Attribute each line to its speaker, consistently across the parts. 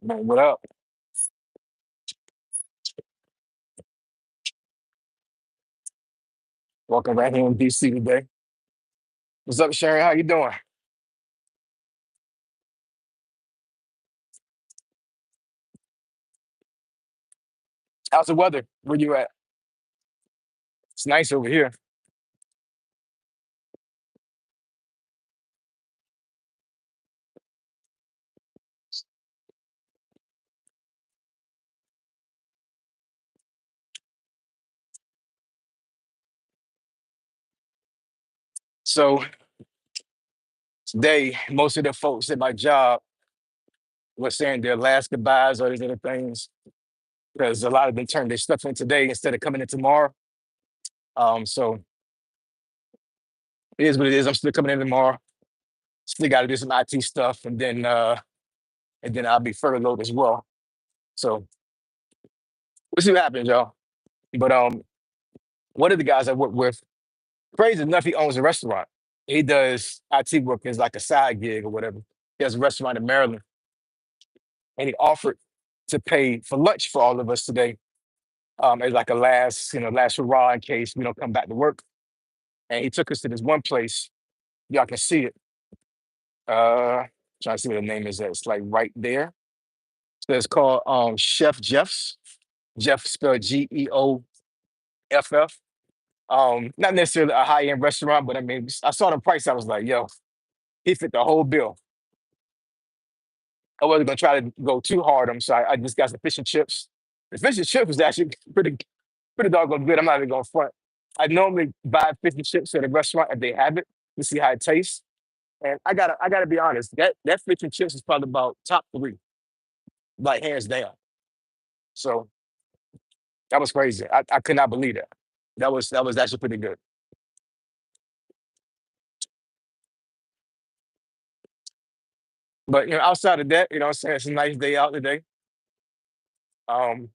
Speaker 1: Man, what up? Walking right here in DC today. What's up, Sharon? How you doing? How's the weather? Where you at? It's nice over here. So today, most of the folks at my job were saying their last goodbyes or these other things because a lot of them turned their stuff in today instead of coming in tomorrow. So it is what it is. I'm still coming in tomorrow. Still got to do some IT stuff, and then I'll be furloughed as well. So we'll see what happens, y'all. But one of the guys I work with, crazy enough, he owns a restaurant. He does IT work as like a side gig or whatever. He has a restaurant in Maryland, and he offered to pay for lunch for all of us today, as like a last, last hurrah in case we don't come back to work. And he took us to this one place. Y'all can see it. Trying to see what the name is. It's like right there. So it's called Chef Jeff's. Jeff spelled Geoff. Not necessarily a high end restaurant, but I mean, I saw the price. I was like, yo, he fit the whole bill. I wasn't gonna try to go too hard on him, so I just got some fish and chips. The fish and chips was actually pretty doggone good. I'm not even gonna front. I normally buy fish and chips at a restaurant if they have it to see how it tastes. And I gotta be honest, that fish and chips is probably about top three, like hands down. So that was crazy. I could not believe that. That was actually pretty good. But outside of that, what I'm saying, it's a nice day out today. Um,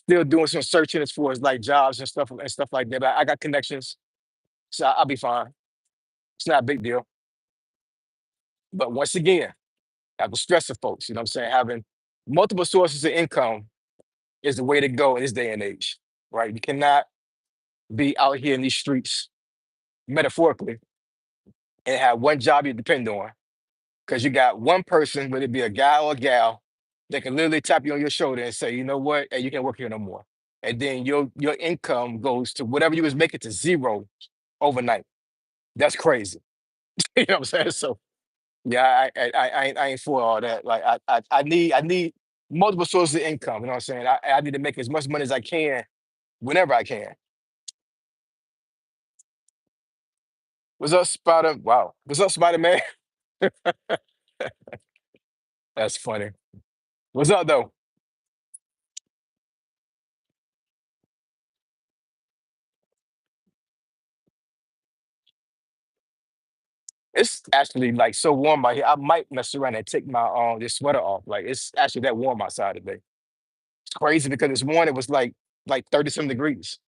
Speaker 1: Still doing some searching as far as like jobs and stuff like that. But I got connections, so I'll be fine. It's not a big deal. But once again, I was stressing folks, you know what I'm saying? Having multiple sources of income is the way to go in this day and age, right? You cannot be out here in these streets, metaphorically, and have one job you depend on because you got one person, whether it be a guy or a gal, that can literally tap you on your shoulder and say, you know what, hey, you can't work here no more. And then your income goes to whatever you was making to zero overnight. That's crazy. You know what I'm saying? So yeah, I ain't for all that. Like I need multiple sources of income. You know what I'm saying? I need to make as much money as I can whenever I can. What's up, Spider? Wow. What's up, Spider Man? That's funny. What's up though? It's actually like so warm out here. I might mess around and take my this sweater off. Like it's actually that warm outside today. It's crazy because this morning it was like 30 some degrees.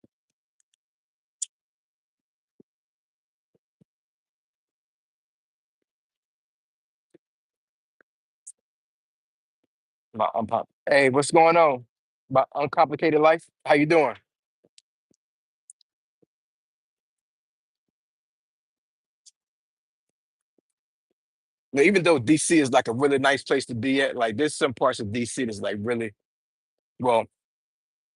Speaker 1: Hey, what's going on? My uncomplicated life. How you doing? Now, even though DC is like a really nice place to be at, like there's some parts of DC that's like really well.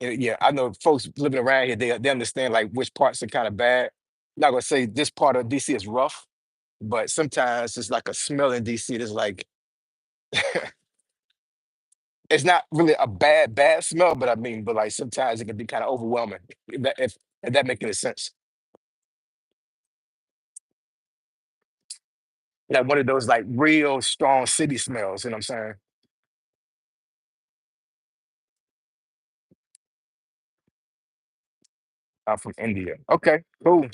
Speaker 1: Yeah, I know folks living around here. They understand like which parts are kind of bad. Not gonna say this part of DC is rough, but sometimes it's like a smell in DC that's like it's not really a bad smell, but I mean, but like sometimes it can be kind of overwhelming. If that makes any sense. Like one of those like real strong city smells. You know what I'm saying? I'm from India. Okay, cool.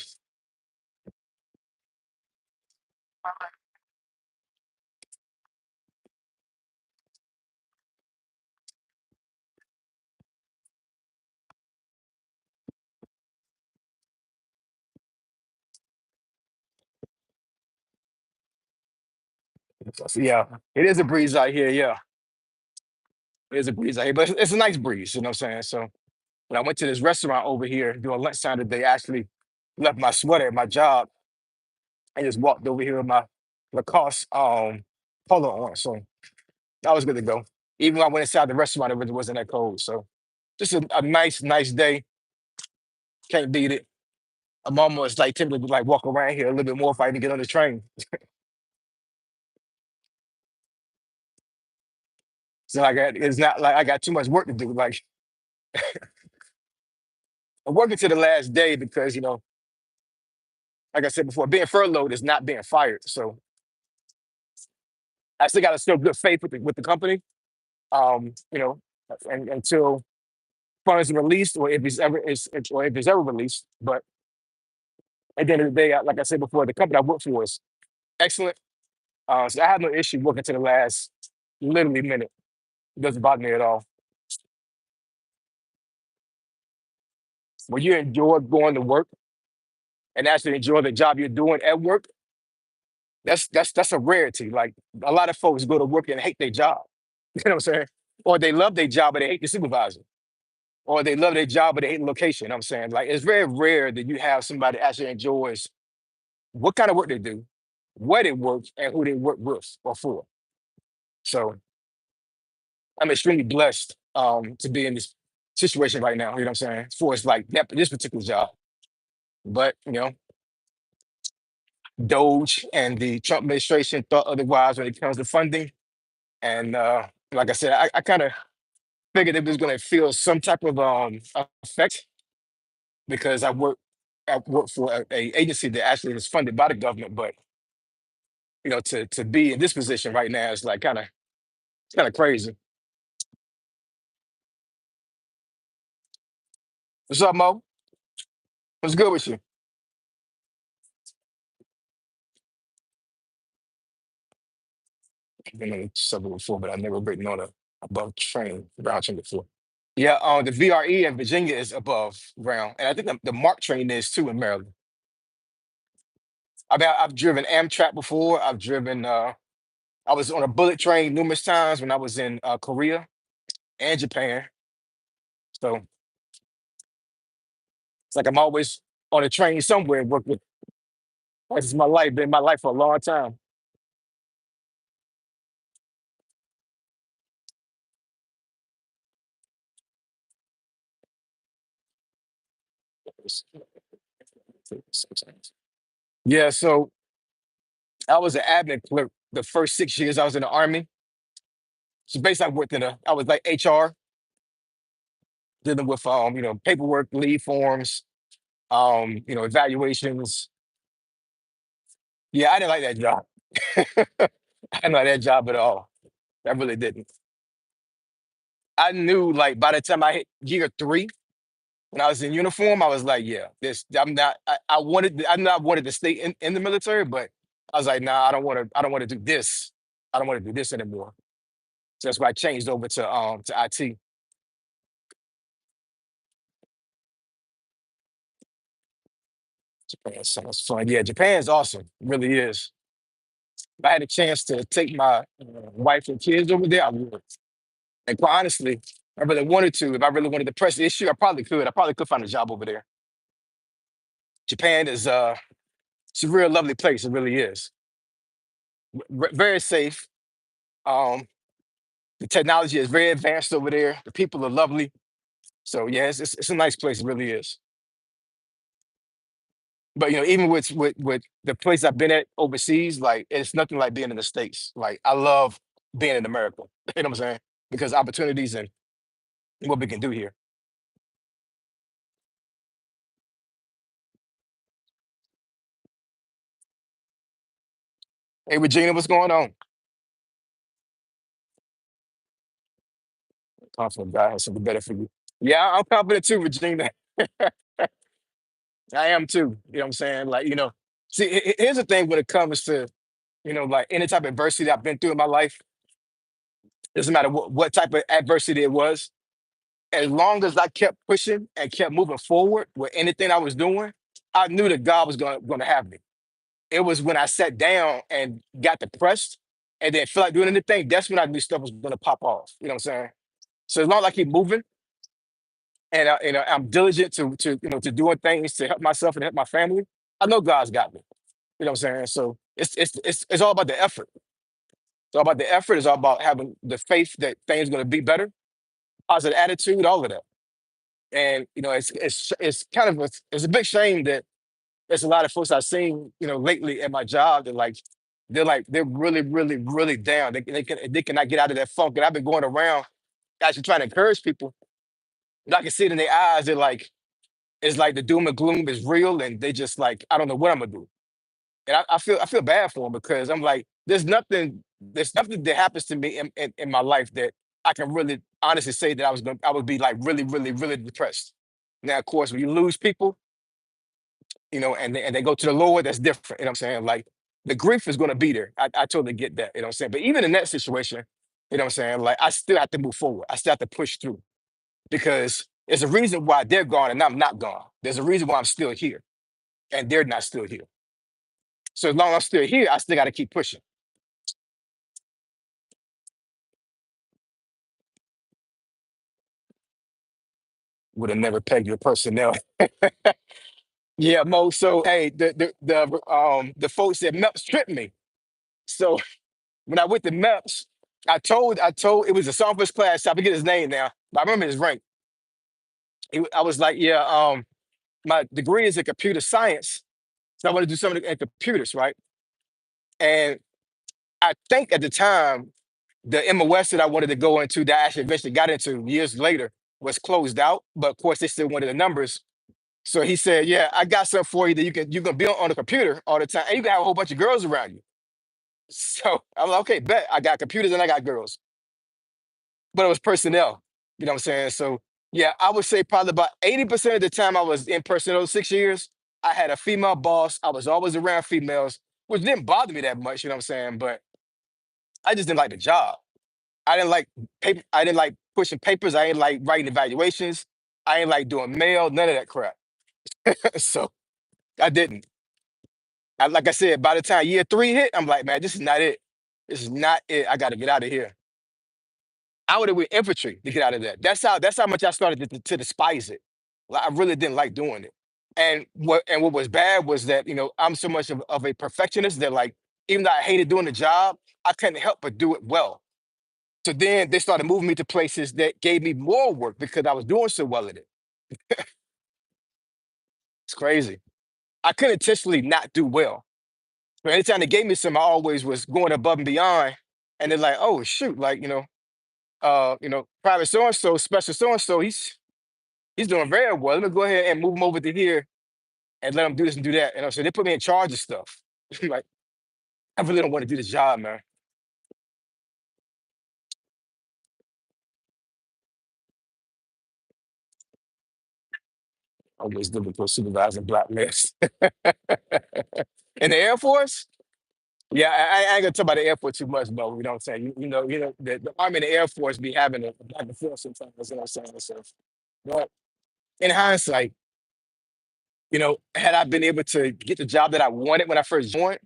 Speaker 1: So, yeah, it is a breeze out here. Yeah, it is a breeze out here, but it's a nice breeze. You know what I'm saying? So when I went to this restaurant over here doing lunchtime today, I actually left my sweater at my job and just walked over here with my Lacoste polo on. So I was good to go. Even when I went inside the restaurant, it really wasn't that cold. So just a nice day. Can't beat it. I'm almost like tempted to like walk around here a little bit more if I even get on the train. So it's not like I got too much work to do. Like I'm working to the last day because like I said before, being furloughed is not being fired. So I still got to still good faith with the company. You know, and until funds are released or if it's ever released. But at the end of the day, like I said before, the company I work for is excellent. So I have no issue working to the last literally minute. It doesn't bother me at all. When you enjoy going to work and actually enjoy the job you're doing at work, that's a rarity. Like a lot of folks go to work and hate their job. You know what I'm saying? Or they love their job but they hate the supervisor. Or they love their job but they hate the location. You know what I'm saying? Like it's very rare that you have somebody that actually enjoys what kind of work they do, where they work, and who they work with or for. So I'm extremely blessed to be in this situation right now. You know what I'm saying? For it's like this particular job. But Doge and the Trump administration thought otherwise when it comes to funding. And like I said, I kind of figured it was going to feel some type of effect because I work for a agency that actually is funded by the government. But to be in this position right now is like kind of crazy. What's up, Mo? What's good with you? I've been on the subway before, but I've never ridden on a above train ground train before. Yeah, the VRE in Virginia is above ground, and I think the MARC train is too in Maryland. I've driven Amtrak before. I've driven. I was on a bullet train numerous times when I was in Korea and Japan. So it's like I'm always on a train somewhere. Work with. This is my life. Been my life for a long time. Yeah. So I was an admin clerk the first 6 years I was in the army. So basically, I worked I was like HR, dealing with paperwork, leave forms, evaluations. Yeah, I didn't like that job. I didn't like that job at all. I really didn't. I knew like by the time I hit year three, when I was in uniform, I was like, yeah, this I'm not I not wanted to stay in the military, but I was like, nah, I don't want to do this. I don't want to do this anymore. So that's why I changed over to IT. Japan sounds fun. Yeah, Japan's awesome. It really is. If I had a chance to take my wife and kids over there, I would. And quite honestly, if I really wanted to. If I really wanted to press the issue, I probably could. I probably could find a job over there. Japan is it's a real lovely place. It really is. Very safe. Um, the technology is very advanced over there. The people are lovely. So yeah, it's a nice place. It really is. But even with the place I've been at overseas, like it's nothing like being in the States. Like I love being in America. You know what I'm saying? Because opportunities and what we can do here. Hey Regina, what's going on? Confident God has something better for you. Yeah, I'm confident too, Regina. I am too. You know what I'm saying? Like, see, here's the thing when it comes to, like any type of adversity I've been through in my life, doesn't matter what type of adversity it was, as long as I kept pushing and kept moving forward with anything I was doing, I knew that God was gonna have me. It was when I sat down and got depressed and then feel like doing anything, that's when I knew stuff was gonna pop off. You know what I'm saying? So as long as I keep moving and I'm diligent to to doing things to help myself and help my family, I know God's got me. You know what I'm saying? So it's all about the effort. It's all about the effort. It's all about having the faith that things going to be better, positive attitude, all of that. And it's kind of it's a big shame that there's a lot of folks I've seen lately at my job that they're really really down. They cannot get out of that funk. And I've been going around actually trying to encourage people. And I can see it in their eyes. They're like it's like the doom and gloom is real, and they just like I don't know what I'm gonna do. And I feel bad for them because I'm like, there's nothing that happens to me in my life that I can really honestly say that I would be like really, really, really depressed. Now, of course, when you lose people, and they go to the Lord, that's different. You know what I'm saying? Like the grief is gonna be there. I totally get that, you know what I'm saying? But even in that situation, you know what I'm saying? Like I still have to move forward. I still have to push through because there's a reason why they're gone and I'm not gone. There's a reason why I'm still here and they're not still here. So as long as I'm still here, I still got to keep pushing. Would have never pegged your personnel. Yeah, Mo. So hey, the folks at MEPS tripped me. So when I went to MEPS, I told it was a Songfish class. I forget his name now, but I remember his rank. I was like, yeah, my degree is in computer science, so I want to do something in computers, right? And I think at the time the MOS that I wanted to go into that I actually eventually got into years later was closed out, but of course they still wanted the numbers. So he said, "Yeah, I got something for you that you can be on the computer all the time, and you can have a whole bunch of girls around you." So I'm like, "Okay, bet I got computers and I got girls," but it was personnel. You know what I'm saying? So yeah, I would say probably about 80% of the time I was in personnel 6 years. I had a female boss. I was always around females, which didn't bother me that much. You know what I'm saying? But I just didn't like the job. I didn't like paper. I didn't like pushing papers. I didn't like writing evaluations. I ain't like doing mail. None of that crap. So I didn't. Like I said, by the time year three hit, I'm like, man, this is not it. This is not it. I got to get out of here. I would have went infantry to get out of that. That's how much I started to despise it. Like, I really didn't like doing it. And what was bad was that I'm so much of a perfectionist that like even though I hated doing the job, I couldn't help but do it well. So then they started moving me to places that gave me more work because I was doing so well at it. It's crazy. I couldn't intentionally not do well. But anytime they gave me some, I always was going above and beyond. And they're like, oh shoot, like, private so and so, special so and so, he's doing very well. Let me go ahead and move him over to here and let him do this and do that. So they put me in charge of stuff. Like, I really don't want to do this job, man. Always looking for supervising black males. In the Air Force? Yeah, I ain't gonna talk about the Air Force too much, but you know what I'm saying. The Army and the Air Force be having a back and forth sometimes. You know what I'm saying? So, but in hindsight, had I been able to get the job that I wanted when I first joined,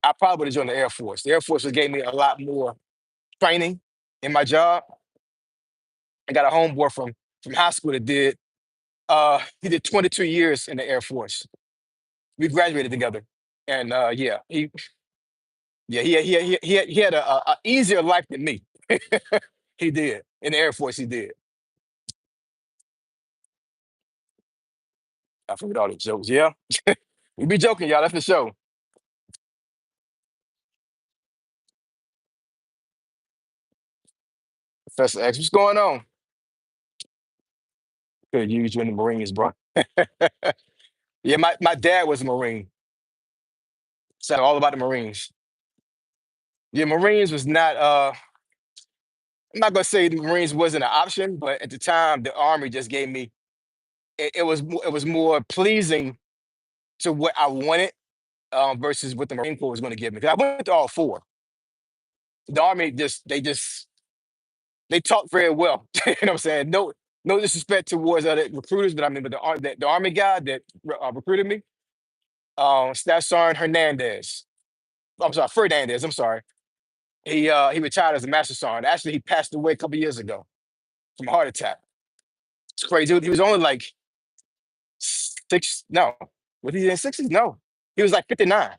Speaker 1: I probably would have joined the Air Force. The Air Force would gave me a lot more training in my job. I got a homeboy from high school that he did 22 years in the Air Force. We graduated together, and yeah, he had a easier life than me. He did in the Air Force. He did. I forget all the jokes. Yeah, we be joking, y'all. That's the show. Professor X, what's going on? Could use you in the Marines, bro. Yeah, my dad was a Marine, so I know all about the Marines. Yeah, Marines was not. I'm not gonna say the Marines wasn't an option, but at the time, the Army just gave me. It was more pleasing to what I wanted versus what the Marine Corps was going to give me. 'Cause I went to all four. The Army they talk very well. You know what I'm saying? No disrespect towards other recruiters, but I mean, but the Army guy that recruited me, Staff Sergeant Hernandez. I'm sorry, Fernandez. I'm sorry. He retired as a master sergeant. Actually, he passed away a couple years ago from a heart attack. It's crazy. He was only like six. No, was he in sixties? No, he was like 59.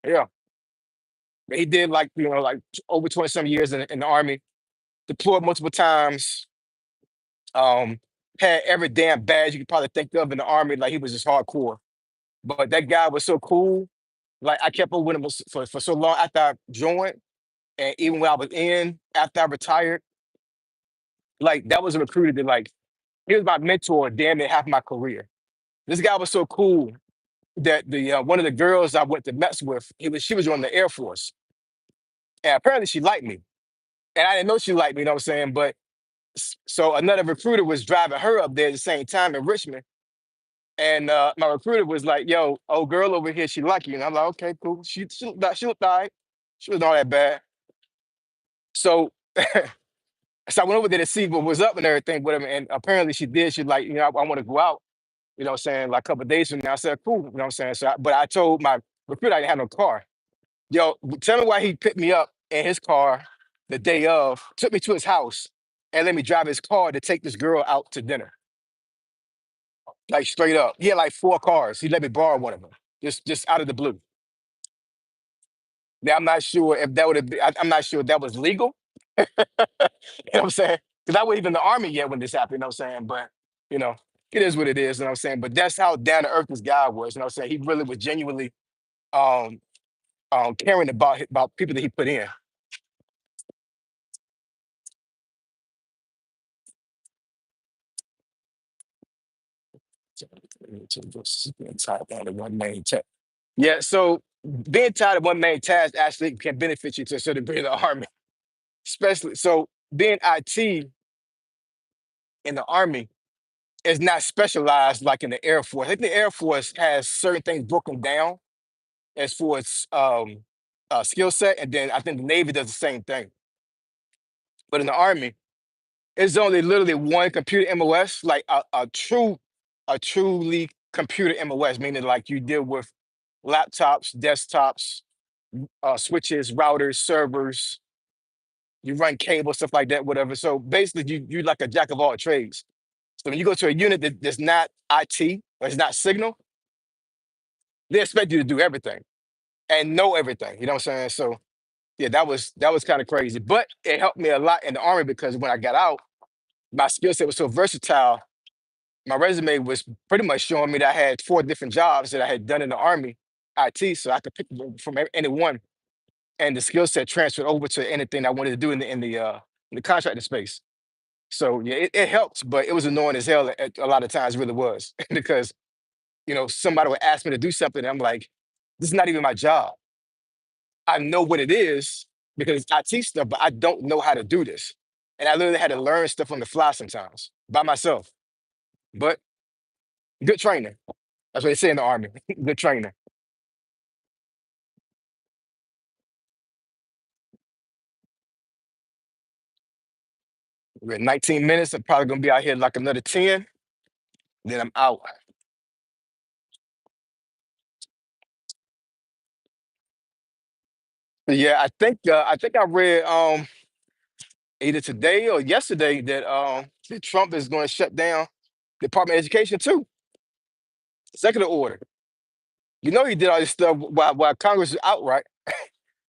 Speaker 1: Yeah, but he did like like over 20 some years in the army. Deployed multiple times. Um, had every damn badge you could probably think of in the army. Like he was just hardcore. But that guy was so cool. Like I kept up with him for so long after I joined, and even when I was in after I retired, like that was a recruiter that like he was my mentor damn near half my career. This guy was so cool that the one of the girls I went to mess with, she was on the Air Force, and apparently she liked me, and I didn't know she liked me. You know what I'm saying? But so another recruiter was driving her up there at the same time in Richmond, and my recruiter was like, "Yo, old girl over here, she like you," and I'm like, "Okay, cool." She looked all right. She wasn't all that bad. So so I went over there to see what was up and everything with him, and apparently she did. She like, I want to go out. You know what I'm saying? Like a couple of days from now. I said, cool. You know what I'm saying? But I told my recruiter I didn't have no car. Yo, tell me why he picked me up in his car the day of, took me to his house, and let me drive his car to take this girl out to dinner. Like straight up. He had like four cars. He let me borrow one of them. Just out of the blue. Now I'm not sure if that would have been, I'm not sure if that was legal. You know what I'm saying? Because I wasn't even in the army yet when this happened, you know what I'm saying? But, you know, it is what it is, you know what I'm saying? But that's how down to earth this guy was, you know what I'm saying? He really was genuinely um caring about people that he put in. Being tied down to one main task. Yeah, so being tied to one main task actually can benefit you to a certain degree in the army, especially so being IT in the army is not specialized like in the Air Force. I think the Air Force has certain things broken down as far as skill set, and then I think the Navy does the same thing. But in the Army, it's only literally one computer MOS, like a truly computer MOS, meaning like you deal with laptops, desktops, switches, routers, servers, you run cable, stuff like that, whatever. So basically, you like a jack of all trades. So when you go to a unit that's not IT or it's not signal, they expect you to do everything and know everything. You know what I'm saying? So yeah, that was kind of crazy, but it helped me a lot in the army because when I got out, my skill set was so versatile. My resume was pretty much showing me that I had four different jobs that I had done in the army, IT, so I could pick from any one, and the skill set transferred over to anything I wanted to do in the contracting space. So yeah, it helped, but it was annoying as hell a lot of times. It really was because somebody would ask me to do something, and I'm like, this is not even my job. I know what it is because I teach stuff, but I don't know how to do this. And I literally had to learn stuff on the fly sometimes by myself. But good training. That's what they say in the army. Good training. We're at 19 minutes. I'm probably gonna be out here like another 10. Then I'm out. Yeah, I think I read either today or yesterday that Trump is going to shut down Department of Education too. Executive order. You know he did all this stuff while Congress is out, right?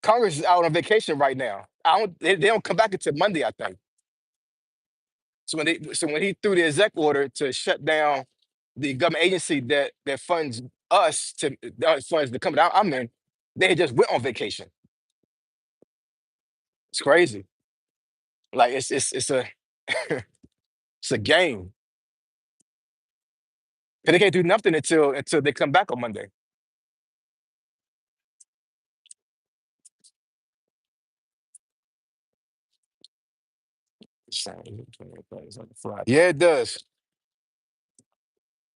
Speaker 1: Congress is out on vacation right now. I don't. They don't come back until Monday, I think. So when he threw the exec order to shut down the government agency that funds us to funds the company I'm in, they had just went on vacation. It's crazy. Like it's a it's a game. And they can't do nothing until they come back on Monday. Yeah, it does.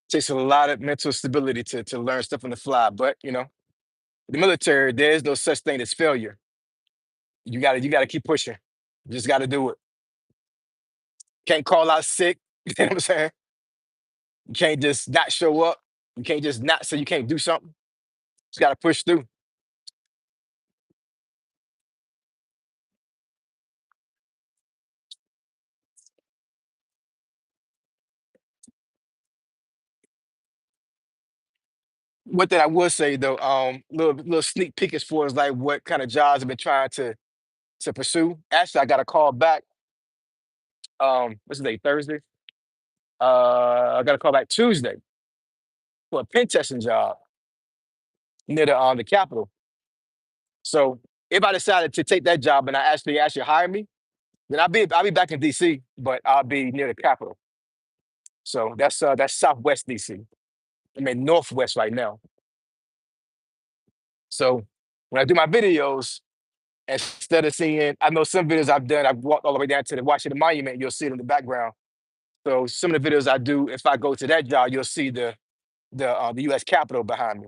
Speaker 1: Takes a lot of mental stability to learn stuff on the fly. But the military, there is no such thing as failure. You gotta keep pushing. You just gotta do it. Can't call out sick. You know what I'm saying? You can't just not show up. You can't just not say you can't do something. Just gotta push through. One thing I would say though, little sneak peek as far as like what kind of jobs I've been trying to pursue. Actually, I got a call back. What's the day? Thursday. I got a call back Tuesday for a pen testing job near the Capitol. So if I decided to take that job and I actually hire me, then I'll be back in DC, but I'll be near the Capitol. So that's Southwest DC. I'm in Northwest right now. So when I do my videos, instead of seeing, I know some videos I've done, I've walked all the way down to the Washington Monument, you'll see it in the background. So some of the videos I do, if I go to that job, you'll see the U.S. Capitol behind me.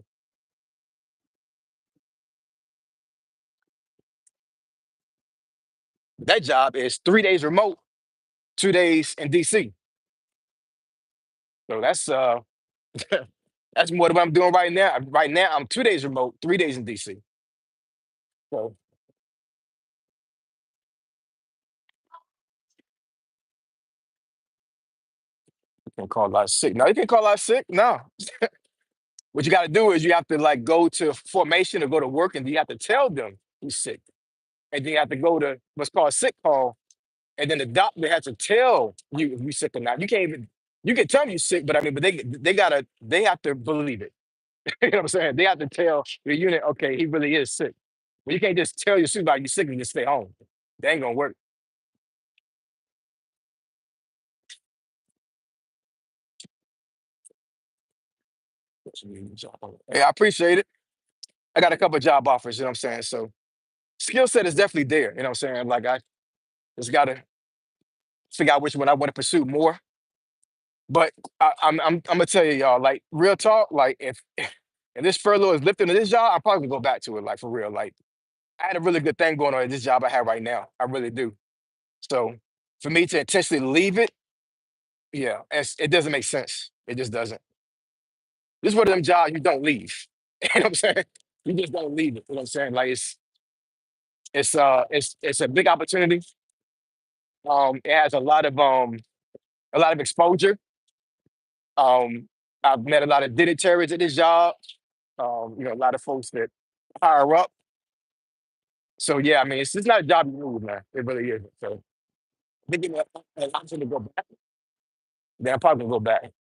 Speaker 1: That job is 3 days remote, 2 days in DC. So that's more than what I'm doing right now. Right now, I'm 2 days remote, 3 days in DC. So you can call out sick. No, you can call out sick. No. What you got to do is you have to like go to formation or go to work, and you have to tell them you're sick, and then you have to go to what's called a sick call, and then the doctor has to tell you if you're sick or not. You can't even you can tell them you're sick, but I mean, but they have to believe it. You know what I'm saying? They have to tell the unit, okay, he really is sick. But you can't just tell your supervisor you're sick and just stay home. That ain't gonna work. Yeah, I appreciate it. I got a couple of job offers, you know what I'm saying? So skill set is definitely there, you know what I'm saying? Like I just gotta figure out which one I want to pursue more. But I'm gonna tell you, y'all, like real talk, like if this furlough is lifted to this job, I'm probably gonna go back to it, like for real. Like I had a really good thing going on at this job I have right now. I really do. So for me to intentionally leave it, yeah, it doesn't make sense. It just doesn't. This is one of them jobs you don't leave. You know what I'm saying? You just don't leave it. You know what I'm saying? Like it's a big opportunity. It has a lot of exposure. Um, I've met a lot of dignitaries at this job. A lot of folks that higher up. So yeah, I mean, it's not a job you move, man. It really isn't. So thinking an option to go back, then I'm probably gonna go back.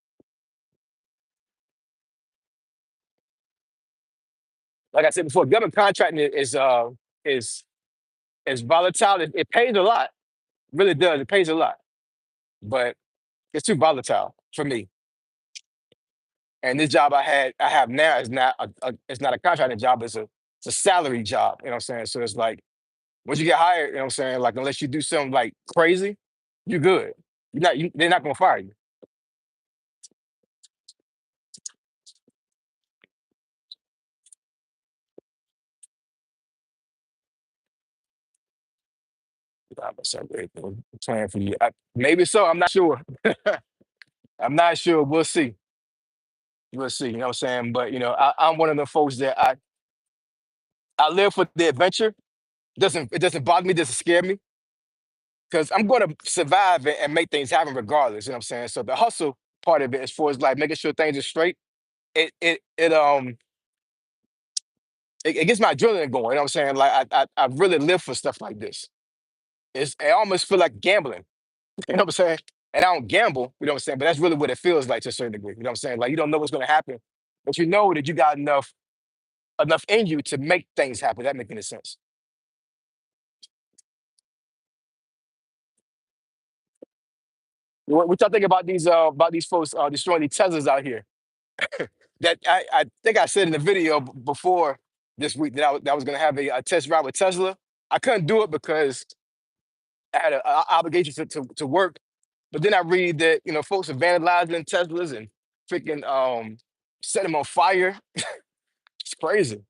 Speaker 1: Like I said before, government contracting is is volatile. It pays a lot, really does. It pays a lot, but it's too volatile for me. And this job I have now is not it's not a contracting job. It's a salary job. You know what I'm saying? So it's like once you get hired, you know what I'm saying? Like unless you do something like crazy, you're good. They're not gonna fire you. I'm a separate plan for you. Maybe so. I'm not sure. I'm not sure. We'll see. We'll see. You know what I'm saying? But I'm one of the folks that I live for the adventure. It doesn't bother me. It doesn't scare me because I'm going to survive and make things happen regardless. You know what I'm saying? So the hustle part of it, as far as like making sure things are straight, it gets my adrenaline going. You know what I'm saying? Like I really live for stuff like this. I almost feel like gambling. You know what I'm saying? And I don't gamble, you know what I'm saying? But that's really what it feels like to a certain degree. You know what I'm saying? Like you don't know what's gonna happen, but you know that you got enough in you to make things happen. That make any sense. What y'all think about these folks destroying these Teslas out here? That I think I said in the video before this week that I was gonna have a test ride with Tesla. I couldn't do it because I had an obligation to work. But then I read that folks are vandalizing Teslas and freaking set them on fire. It's crazy.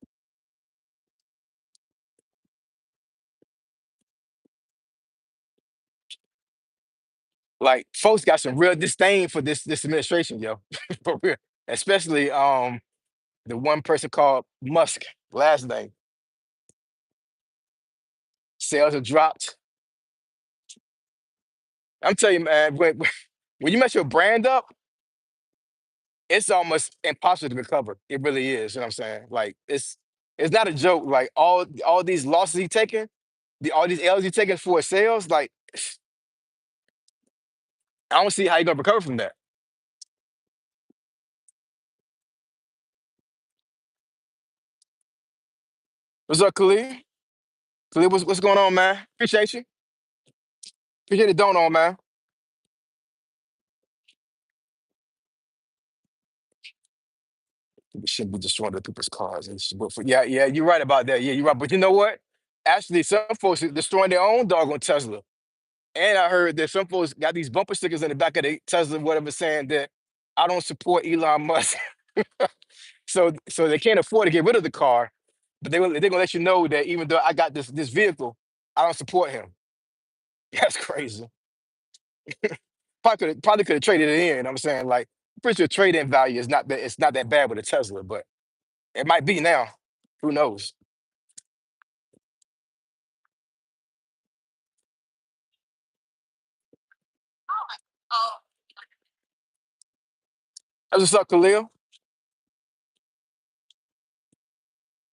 Speaker 1: Like folks got some real disdain for this administration, yo. For real. Especially the one person called Musk, last name. Sales have dropped. I'm telling you, man, when you mess your brand up, it's almost impossible to recover. It really is. You know what I'm saying? Like it's not a joke. Like all these losses he taking, all these L's he taking for his sales, like I don't see how you gonna recover from that. What's up, Khalid? Khalid, what's going on, man? Appreciate you. Appreciate it going on, man. We shouldn't be destroying other people's cars. Yeah, yeah, you're right about that. Yeah, you're right. But you know what? Actually, some folks are destroying their own dog on Tesla. And I heard that some folks got these bumper stickers in the back of the Tesla, whatever, saying that I don't support Elon Musk. So they can't afford to get rid of the car, but they're gonna let you know that even though I got this vehicle, I don't support him. That's crazy. Probably could have traded it in. You know what I'm saying, like, I'm pretty sure trade-in value is not that it's not that bad with a Tesla, but it might be now. Who knows? That's what's up, Khalil.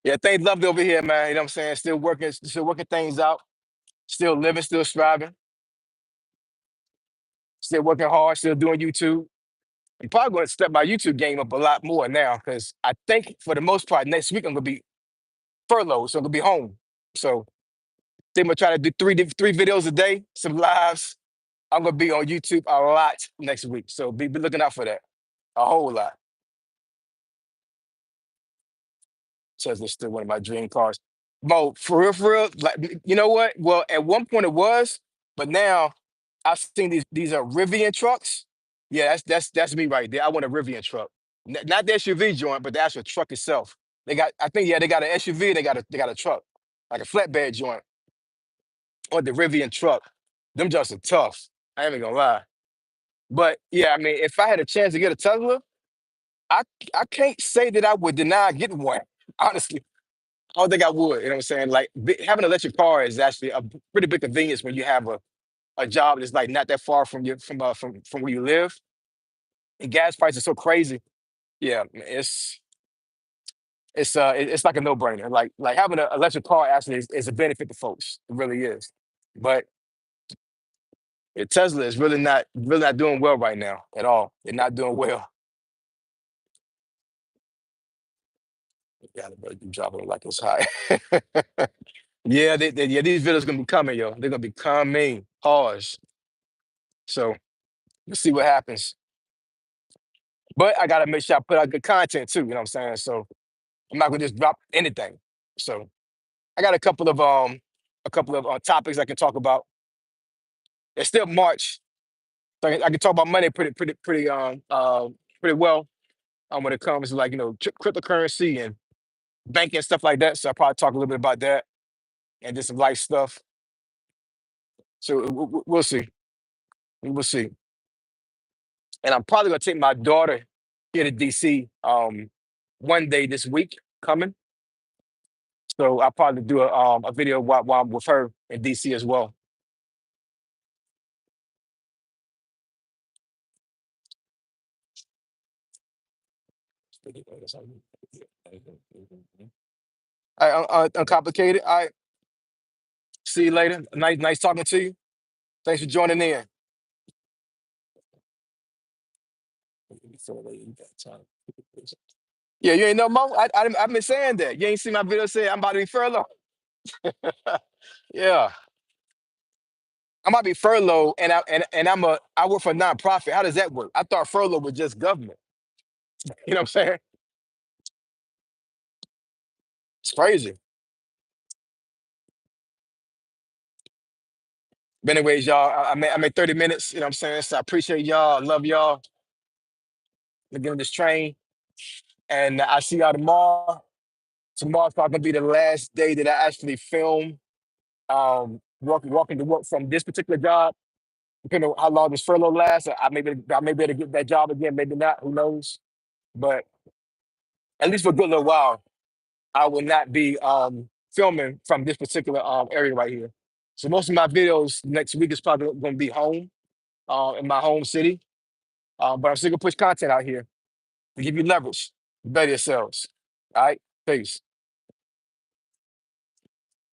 Speaker 1: Yeah, things lovely over here, man. You know what I'm saying? Still working things out, still living, still striving, still working hard, still doing YouTube. I'm probably going to step my YouTube game up a lot more now because I think for the most part next week I'm gonna be furloughed, so I'm gonna be home. So I'm gonna try to do three videos a day, some lives. I'm gonna be on YouTube a lot next week, so be looking out for that a whole lot. Tesla's still one of my dream cars. Mo, for real, like you know what? Well, at one point it was, but now I've seen these are Rivian trucks. Yeah, that's me right there. I want a Rivian truck, not the SUV joint, but the actual truck itself. They got, I think, yeah, they got an SUV. They got a truck, like a flatbed joint, or the Rivian truck. Them just are tough. I ain't even gonna lie. But yeah, I mean, if I had a chance to get a Tesla, I I can't say that I would deny getting one. Honestly, I don't think I would. You know what I'm saying? Like having an electric car is actually a pretty big convenience when you have a job that's like not that far from you from where you live. And gas prices are so crazy. Yeah, it's like a no brainer. Like having an electric car actually is a benefit to folks. It really is. But Tesla is really not doing well right now at all. They're not doing well. Yeah, but you dropping it like it's hot. Yeah, yeah, these videos gonna be coming, yo. They're gonna be coming. Pause. So let's see what happens. But I gotta make sure I put out good content too. You know what I'm saying? So I'm not gonna just drop anything. So I got a couple of topics I can talk about. It's still March, so I can talk about money pretty well when it comes to like cryptocurrency and banking and stuff like that. So I'll probably talk a little bit about that and just some life stuff. So we'll see. We'll see. And I'm probably gonna take my daughter here to DC one day this week coming. So I'll probably do a video while I'm with her in DC as well. All right, uncomplicated. All right, see you later. Nice talking to you. Thanks for joining in. Yeah, you ain't know Mo. I've been saying that. You ain't seen my video say I'm about to be furloughed. Yeah, I'm about to be furloughed, and I work for a nonprofit. How does that work? I thought furlough was just government. You know what I'm saying? It's crazy. But anyways, y'all, I made 30 minutes. You know what I'm saying? So I appreciate y'all. I love y'all. I'm getting this train, and I see y'all tomorrow. Tomorrow's probably gonna be the last day that I actually film walking to work from this particular job. Depending on how long this furlough lasts, I may be able to get that job again, maybe not. Who knows? But at least for a good little while, I will not be filming from this particular area right here. So most of my videos next week is probably going to be home in my home city. But I'm still gonna push content out here. to give you leverage to better yourselves. All right, peace.